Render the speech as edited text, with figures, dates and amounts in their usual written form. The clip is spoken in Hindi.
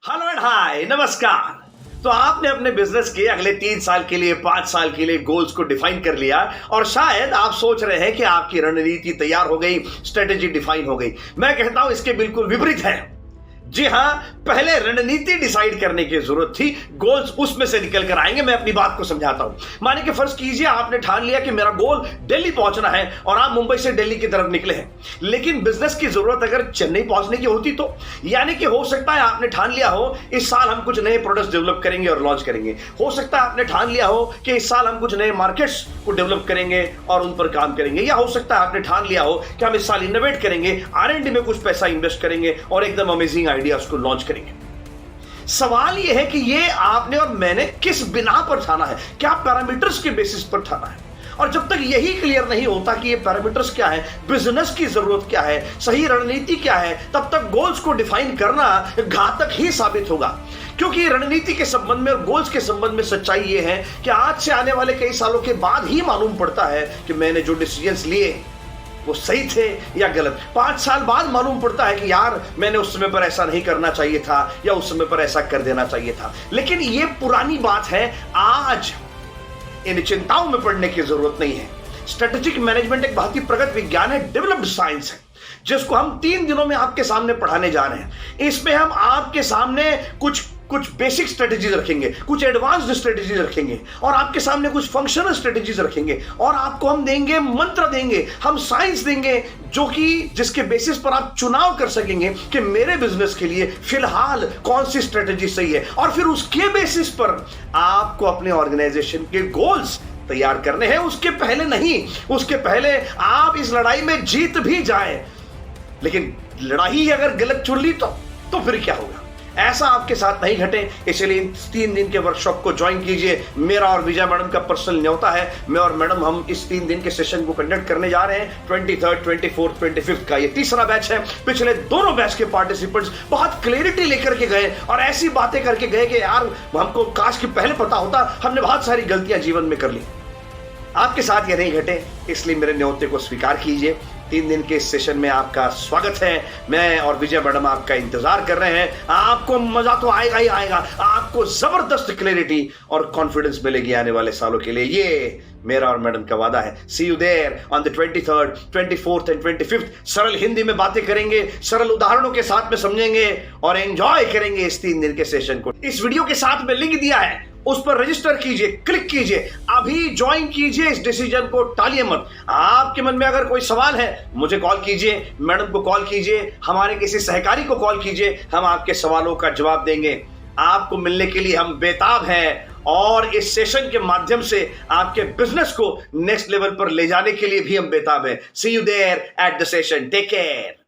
हेलो एंड हाय, नमस्कार। तो आपने अपने बिजनेस के अगले 3 साल के लिए, 5 साल के लिए गोल्स को डिफाइन कर लिया और शायद आप सोच रहे हैं कि आपकी रणनीति तैयार हो गई, स्ट्रेटेजी डिफाइन हो गई। मैं कहता हूं इसके बिल्कुल विपरीत है। जी हां, पहले रणनीति डिसाइड करने की जरूरत थी, गोल्स उसमें से निकल कर आएंगे। मैं अपनी बात को समझाता हूं। मानिए कि फर्ज कीजिए आपने ठान लिया कि मेरा गोल दिल्ली पहुंचना है और आप मुंबई से दिल्ली की तरफ निकले हैं, लेकिन बिजनेस की जरूरत अगर चेन्नई पहुंचने की होती तो, यानी कि हो सकता है आपने ठान लिया हो इस साल हम कुछ नए प्रोडक्ट्स डेवलप करेंगे और लॉन्च करेंगे। हो सकता है आपने ठान लिया हो कि इस साल हम कुछ नए मार्केट्स को डेवलप करेंगे और उन पर काम करेंगे, या हो सकता है आपने ठान लिया हो कि हम इस साल इनोवेट करेंगे, R&D में कुछ पैसा इन्वेस्ट करेंगे और एकदम अमेजिंग आइडियाज को लॉन्च करेंगे। सवाल यह है कि ये आपने और मैंने किस बिना पर ठाना है, क्या पैरामीटर्स के बेसिस पर ठाना है। और जब तक यही क्लियर नहीं होता कि ये पैरामीटर्स क्या है, बिजनेस की जरूरत क्या है, सही रणनीति क्या है, तब तक गोल्स को डिफाइन करना घातक ही साबित होगा। क्योंकि रणनीति के संबंध में और गोल्स के संबंध में सच्चाई ये है कि आज से आने वाले कई सालों के बाद ही मालूम पड़ता है कि मैंने जो डिसीजंस लिए वो सही थे या गलत। 5 साल बाद मालूम पड़ता है कि यार मैंने उस समय पर ऐसा नहीं करना चाहिए था या उस समय पर ऐसा कर देना चाहिए था। लेकिन ये पुरानी बात है, आज इन चिंताओं में पड़ने की जरूरत नहीं है। स्ट्रेटेजिक मैनेजमेंट एक बहुत ही प्रगत विज्ञान है, डेवलप्ड साइंस है, जिसको हम 3 दिनों में आपके सामने पढ़ाने जा रहे हैं। इसमें हम आपके सामने कुछ बेसिक स्ट्रेटेजीज रखेंगे, कुछ एडवांस्ड स्ट्रेटेजीज रखेंगे और आपके सामने कुछ फंक्शनल स्ट्रेटेजीज रखेंगे और आपको हम देंगे मंत्र, देंगे हम साइंस देंगे, जो कि जिसके बेसिस पर आप चुनाव कर सकेंगे कि मेरे बिजनेस के लिए फिलहाल कौन सी स्ट्रेटेजी सही है। और फिर उसके बेसिस पर आपको अपने ऑर्गेनाइजेशन के गोल्स तैयार करने हैं। उसके पहले नहीं, उसके पहले आप इस लड़ाई में जीत भी जाएं, लेकिन लड़ाई अगर गलत चुन ली तो फिर क्या होगा। ऐसा आपके साथ नहीं घटे, इसलिए 3 दिन के वर्कशॉप को ज्वाइन कीजिए। मेरा और विजय मैडम का पर्सनल न्योता है। मैं और मैडम हम इस 3 दिन के सेशन को कंडक्ट करने जा रहे हैं। 23rd, 24th, 25th का ये तीसरा बैच है। पिछले दोनों बैच के पार्टिसिपेंट्स बहुत क्लैरिटी लेकर के गए और ऐसी बातें करके गए कि यार हमको काश कि पहले पता होता, हमने बहुत सारी गलतियां जीवन में कर ली। आपके साथ ये नहीं घटे, इसलिए मेरे न्योते को स्वीकार कीजिए। 3 दिन के इस सेशन में आपका स्वागत है। मैं और विजय मैडम आपका इंतजार कर रहे हैं। आपको मजा तो आएगा ही आएगा, आपको जबरदस्त क्लैरिटी और कॉन्फिडेंस मिलेगी आने वाले सालों के लिए, ये मेरा और मैडम का वादा है। See you there on the 23rd, 24th and 25th। सरल हिंदी में बातें करेंगे, सरल उदाहरणों के साथ में समझेंगे और एंजॉय करेंगे इस 3 दिन के सेशन को। इस वीडियो के साथ में लिंक दिया है, उस पर रजिस्टर कीजिए, क्लिक कीजिए, अभी ज्वाइन कीजिए। इस डिसीजन को टालिए मत। आपके मन में अगर कोई सवाल है, मुझे कॉल कीजिए, मैडम को कॉल कीजिए, हमारे किसी सहकारी को कॉल कीजिए, हम आपके सवालों का जवाब देंगे। आपको मिलने के लिए हम बेताब हैं और इस सेशन के माध्यम से आपके बिजनेस को नेक्स्ट लेवल पर ले जाने के लिए भी हम बेताब हैं। See you there at the session. Take care.